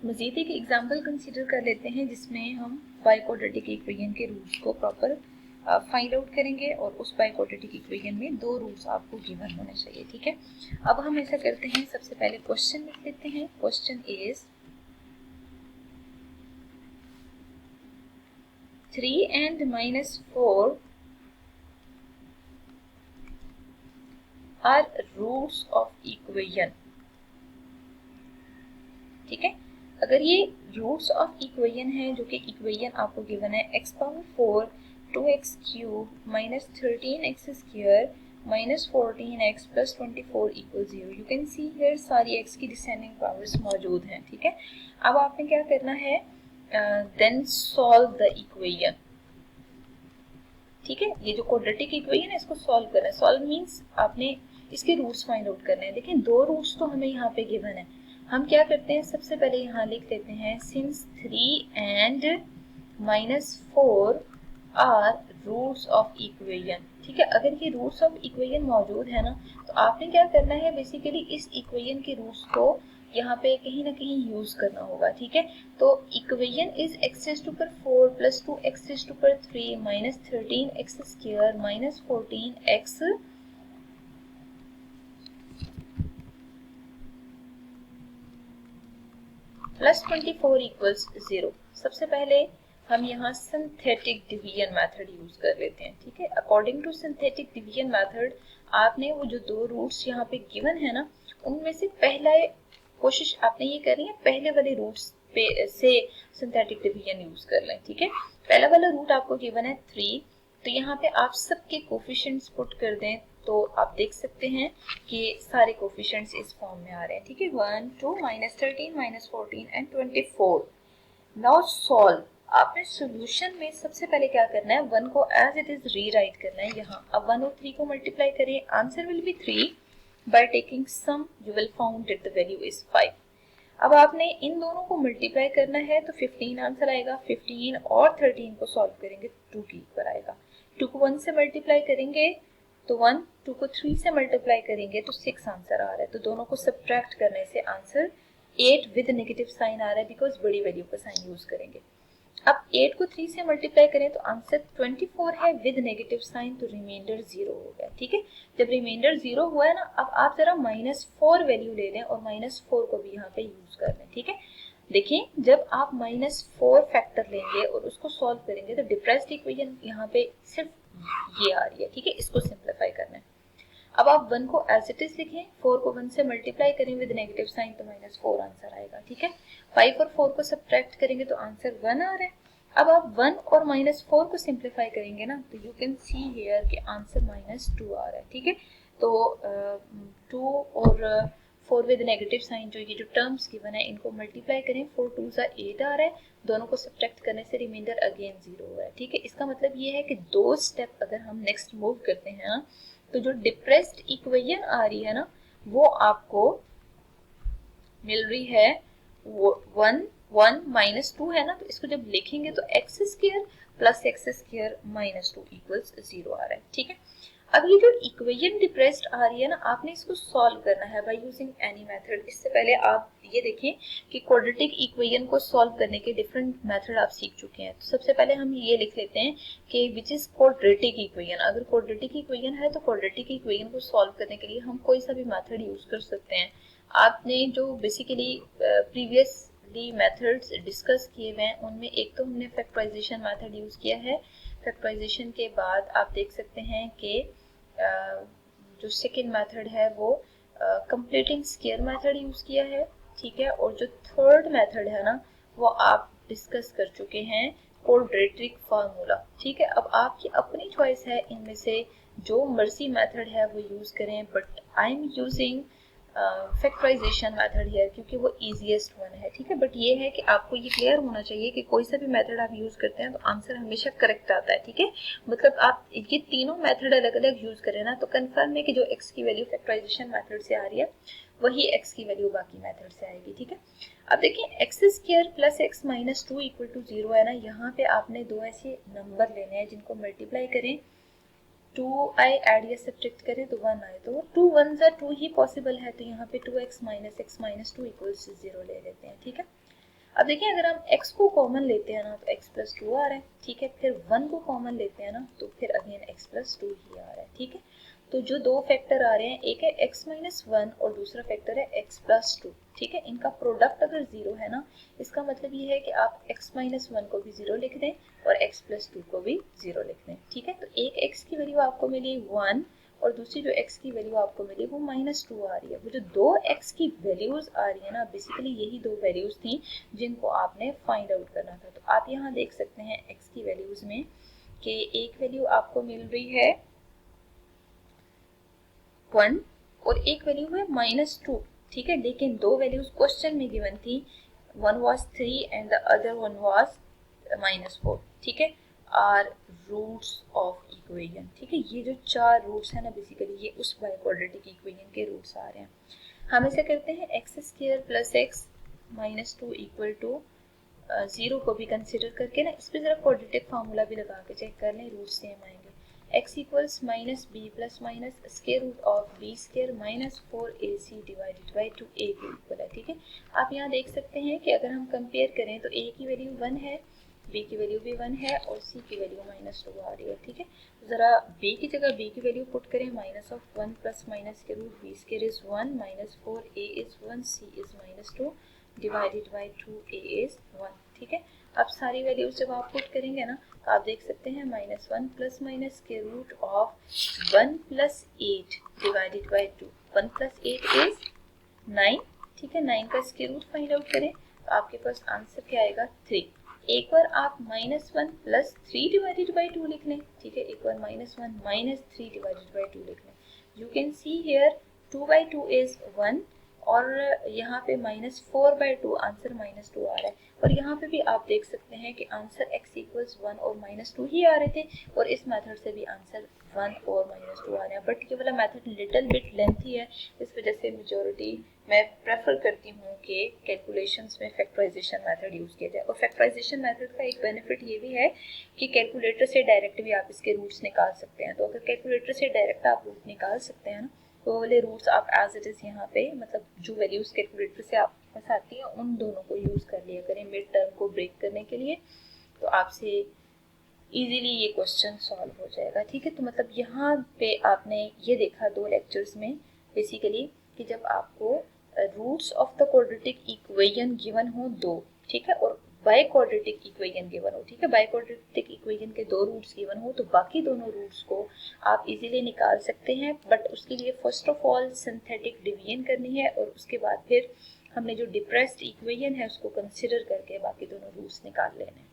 मजीद एक example consider कर लेते हैं जिसमें हम बाई क्वाड्रेटिक इक्वेशन के रूट्स को प्रॉपर फाइंड आउट करेंगे और उस बाई क्वाड्रेटिक इक्वेशन में दो रूट्स आपको गिवन होने चाहिए। ठीक है, अब हम ऐसा करते हैं, सबसे पहले क्वेश्चन लिख लेते हैं। Question is 3 and -4 are roots of equation. ठीक है, अगर ये रूट्स ऑफ इक्वेशन है, जो कि इक्वेशन आपको गिवन है x⁴ 2x³ -13x² -14x + 24 = 0। You can see here सारी x की डिसेंडिंग पावर्स मौजूद हैं। ठीक है, अब आपने क्या करना है, देन सॉल्व द इक्वेशन। ठीक है, ये जो क्वाड्रेटिक इक्वेशन है इसको सॉल्व करना है। सॉल्व मींस आपने इसके रूट्स फाइंड आउट करने हैं। देखिए दो रूट्स तो हमें यहाँ पे गिवन है। हम क्या करते हैं, सबसे पहले यहाँ लिख लेते हैं since 3 and -4 are roots of equation. ठीक है, अगर ये रूट्स ऑफ इक्वेशन मौजूद है ना, तो आपने क्या करना है, बेसिकली इस इक्वेशन के रूट्स को यहाँ पे कहीं ना कहीं यूज करना होगा। ठीक है, तो equation is x⁴ + 2x⁴ -13x² -14x + 24 = 0। सबसे पहले हम यहाँ सिंथेटिक डिवीजन मेथड यूज कर लेते हैं। ठीक है, according to synthetic division method आपने वो जो दो रूट्स यहाँ पे गिवन है ना, उनमें से पहला कोशिश आपने ये करनी है पहले वाले रूट्स पे से सिंथेटिक डिवीजन यूज कर लें। ठीक है, पहला वाला रूट आपको गिवन है 3, तो यहाँ पे आप सबके कोफिशिएंट्स पुट कर दें तो आप देख सकते हैं कि सारे कोफिशिएंट्स इस फॉर्म में आ रहे हैं। ठीक है, 1 2 -13 -14 एंड 24। Now solve. आपने सॉल्यूशन में सबसे पहले क्या करना है, 1 को एज इट इज रीराइट करना है यहाँ। अब 1 और 3 को मल्टीप्लाई करिए, answer will be 3। By taking sum you will found that the value is 5। अब आपने इन दोनों को मल्टीप्लाई करना है तो 15 आंसर आएगा। 15 और 13 को सॉल्व करेंगे 2 के ऊपर आएगा। 2 को 1 से मल्टीप्लाई करेंगे तो 1, 2 को 3 से मल्टीप्लाई करेंगे तो 6 आंसर आ रहा है। तो दोनों को सब्ट्रैक्ट करने से आंसर 8 विद नेगेटिव साइन आ रहा है, बिकॉज बड़ी वैल्यू का साइन यूज करेंगे। अब 8 को 3 से मल्टीप्लाई करें तो आंसर 24 है विद नेगेटिव साइन, तो रिमाइंडर 0 हो गया। ठीक है, जब रिमाइंडर 0 हुआ है ना, अब आप जरा -4 वैल्यू ले लें और -4 को भी यहाँ पे यूज कर लें। ठीक है, देखिए जब आप -4 फैक्टर लेंगे और उसको सॉल्व करेंगे तो डिप्रेस्ड इक्वेशन यहाँ पे सिर्फ ये आ रही है। ठीक है, इसको सिंप्लीफाई करना है। अब आप 1 को एज इट इज लिखें, 4 को 1 से मल्टीप्लाई करें विद नेगेटिव साइन तो -4 आंसर आएगा। ठीक है, 5 और 4 को सब्ट्रैक्ट करेंगे तो आंसर 1 आ रहा है। अब आप 1 और -4 को सिंप्लीफाई करेंगे ना, तो यू कैन सी हियर कि आंसर -2 आ रहा है। ठीक है, तो 2 और 4 विद नेगेटिव साइन, जो ये जो टर्म्स गिवन है इनको मल्टीप्लाई करें, 4 2 8 आ रहा है। दोनों को सब्ट्रैक्ट करने से रिमाइंडर अगेन 0 हो रहा है। ठीक है, इसका मतलब ये है कि दो स्टेप अगर हम नेक्स्ट मूव करते हैं ना, तो जो डिप्रेस्ड इक्वेशन आ रही है ना, वो आपको मिल रही है 1 1 -2 है ना, तो इसको जब लिखेंगे तो x² + x² -2 = 0 आ रहा है। ठीक है, अब ये जो इक्वेशन डिप्रेस्ड आ रही है ना, आपने इसको सॉल्व करना है बाय यूजिंग एनी मेथड। इससे पहले आप ये देखें कि क्वाड्रेटिक इक्वेशन को सॉल्व करने के डिफरेंट मेथड आप सीख चुके हैं। तो सबसे पहले हम ये लिख लेते हैं कि विच इज क्वाड्रेटिक इक्वेशन। अगर क्वाड्रेटिक इक्वेशन है तो क्वाड्रेटिक इक्वेशन को सॉल्व करने के लिए हम कोई सा भी मेथड यूज कर सकते हैं। आपने जो बेसिकली प्रीवियसली मेथड्स डिस्कस किए हुए हैं उनमें एक तो हमने फैक्टराइजेशन मेथड यूज किया है। फैक्टराइजेशन के बाद आप देख सकते हैं कि जो सेकेंड मेथड है वो कंप्लीटिंग स्क्वायर मेथड यूज किया है। ठीक है, और जो थर्ड मेथड है ना, वो आप डिस्कस कर चुके हैं, क्वाड्रेटिक फार्मूला। ठीक है, अब आपकी अपनी चॉइस है, इनमें से जो मर्जी मेथड है वो यूज करें, but I am using factorisation method है क्योंकि वो इजीएस्ट वन है। ठीक है, बट ये है कि आपको ये क्लियर होना चाहिए कि कोई सा भी मेथड आप यूज करते हैं तो आंसर हमेशा करेक्ट आता है। ठीक है, मतलब आप ये तीनों मेथड अलग अलग यूज करें ना, तो कंफर्म है कि जो x की वैल्यू फैक्टराइजेशन मेथड से आ रही है वही x की वैल्यू बाकी मेथड से आएगी। ठीक है, अब देखिए x² + x -2 = 0 है ना, यहाँ पे आपने दो ऐसे नंबर लेने हैं जिनको मल्टीप्लाई करें 2i ऐड या सब्ट्रैक्ट करें तो 1 आए, तो 2 1 ज़ा 2 ही पॉसिबल है, तो यहाँ पे 2x minus x minus 2 equals 0 ले लेते हैं। ठीक है, अब देखिए अगर हम x को कॉमन लेते हैं ना तो x प्लस 2 आ रहा है। ठीक है, फिर 1 को कॉमन लेते हैं ना तो फिर अगेन x प्लस 2 ही आ रहा है। ठीक है, तो जो दो फैक्टर आ रहे हैं, एक है x माइनस 1 और दूसरा फैक्टर है x प्लस 2। ठीक है, इनका प्रोडक्ट अगर 0 है ना, इसका मतलब ये है कि आप x माइनस 1 को भी 0 लिख दें और x प्लस 2 को भी 0 लिख दें। ठीक है, तो एक x की वैल्यू आपको मिली 1 और दूसरी जो x की वैल्यू आपको मिली वो माइनस 2 आ रही है। वो जो दो x की वैल्यूज आ रही है ना, बेसिकली यही दो वैल्यूज थी जिनको आपने फाइंड आउट करना था। तो आप यहाँ देख सकते हैं x की वैल्यूज में कि एक वैल्यू आपको मिल रही है 1 और एक वैल्यू है माइनस 2। ठीक है, लेकिन दो वैल्यूज क्वेश्चन में गिवन थी, one was 3 and the other one was minus 4। ठीक है, आर रूट्स ऑफ इक्वेशन। ठीक है, ये जो चार रूट्स है ना, बेसिकली ये उस बाय क्वाड्रेटिक इक्वेशन के रूट्स आ रहे हैं। हम ऐसे करते हैं X square plus X minus 2 equal to 0 को भी कंसिडर करके ना इस पर जरा क्वाड्रेटिक फार्मूला भी लगा के चेक कर लें, रूट सेम आएंगे। x equals minus B plus minus square root of B square minus 4ac divided by 2a के इक्वल है। ठीक है, आप यहाँ देख सकते हैं कि अगर हम कंपेयर करें तो a की वैल्यू 1 है, b की वैल्यू भी 1 है और c की वैल्यू माइनस 2 आ रही है। ठीक है, ज़रा b की जगह b की वैल्यू पुट करें, माइनस ऑफ 1 प्लस माइनस के root b square is 1 minus 4a is 1 c is minus 2 divided by 2a is 1। ठीक है, अब सारी वैल्यूज जब आप पुट करेंगे ना तो आप देख सकते हैं माइनस 1 प्लस माइनस के root of 1 plus 8 divided by 2, 1 plus 8 is 9। ठीक है, 9 का स्क्वायर रूट फाइंड आउट करें तो आपके पास आंसर क्या आएगा 3। एक बार आप माइनस 1 प्लस 3 डिवाइडेड बाई 2 लिख लें। ठीक है, एक बार माइनस 1 माइनस 3 डिवाइडेड बाई 2 लिख लें। You can see here 2 by 2 is 1 और यहाँ पे माइनस 4 बाई 2 आंसर माइनस 2 आ रहा है। और यहाँ पे भी आप देख सकते हैं कि आंसर x इक्वल्स 1 और माइनस 2 ही आ रहे थे और इस मेथड से भी आंसर 1 और माइनस 2 आ रहे हैं। बट ये वाला मेथड लिटिल बिट लेंथी है, इस वजह से मेजॉरिटी मैं प्रेफर करती हूँ कि कैलकुलेशंस में फैक्टराइजेशन मेथड यूज़ किया जाए। और फैक्टराइजेशन मेथड का एक बेनिफिट ये भी है कि कैलकुलेटर से डायरेक्ट भी आप इसके रूट्स निकाल सकते हैं। तो अगर कैलकुलेटर से डायरेक्ट आप रूट निकाल सकते हैं ना, वो वाले रूट्स आप एज इट इज़ यहाँ पे मतलब जो वैल्यूज कैलकुलेटर से आपके पास आती है उन दोनों को यूज़ कर लिया करें मिड टर्म को ब्रेक करने के लिए, तो आपसे इजीली ये क्वेश्चन सॉल्व हो जाएगा। ठीक है, तो मतलब यहाँ पे आपने ये देखा दो लेक्चर्स में बेसिकली कि जब आपको roots of the quadratic equation given हो दो, ठीक है, और बाय क्वाड्रेटिक इक्वेशन गिवन हो। ठीक है, बाय क्वाड्रेटिक इक्वेशन के दो रूट्स गिवन हो तो बाकी दोनों रूट्स को आप इजीली निकाल सकते हैं। बट उसके लिए first of all synthetic division करनी है और उसके बाद फिर हमने जो डिप्रेस्ड इक्वेशन है उसको कंसिडर करके बाकी दोनों रूट्स निकाल लेने हैं।